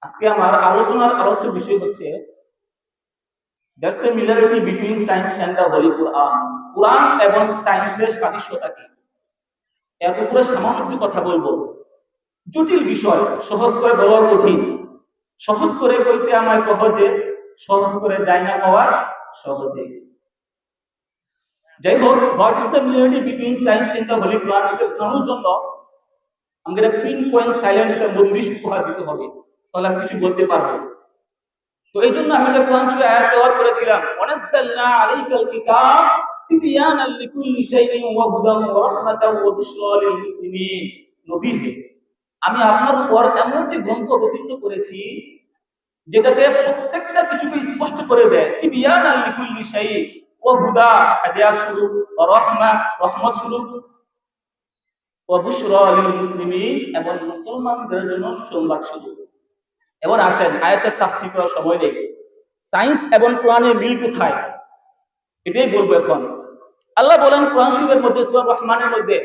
আজকে আমার আলোচনার আলোচ্য বিষয় হচ্ছে that's similarity between science and the holy Quran. কোরআন এবং সায়েন্সের সাদৃশ্যতা কি, এর উপরে সামান্য কিছু কথা বলবো। জটিল বিষয় সহজ করে বলা কঠিন, সহজ করে কইতে আমায় সহজে, সহজ করে যায় না পাওয়া সহজে। যাই হোক, what is the similarity between science and the holy Quran, এটা জানার জন্য আমাদের পিন পয়েন্ট সাইলেন্ট একটা মজলিস উপহার দিতে হবে, তাহলে আমি কিছু বলতে পারবো। তো এই জন্য আমি একটা কোরআন শরীফের আয়াত তেলাওয়াত করেছিলাম, ওয়ানাজ্জালনা আলাইকাল কিতাব তিবয়ানাল লিকুল্লি শাইইন ওয়া হুদান ওয়া রাহমাতান ওয়া বুশরা লিল মুসলিমিন। নবী হে, আমি আপনার উপর এমন একটি গ্রন্থ অবতীর্ণ করেছি যেটাতে প্রত্যেকটা কিছুকে স্পষ্ট করে দেয়। তিবয়ানাল লিকুল্লি শাইইন ওয়া হুদা, হাদিয়া স্বরূপ, ওয়া রাহমা, রহমত স্বরূপ, ওয়া বুশরা লিল মুসলিমিন, এবং মুসলমানদের জন্য সুসংবাদ স্বরূপ। এবার আসেন আয়াতের তাফসীর করার সময় নেই। সায়েন্স এবং কোরআনের মিল কোথায়, এটাই বলবো এখন। আল্লাহ বলেন কোরআন শরীফের মধ্যে সূরা রহমানের মধ্যে,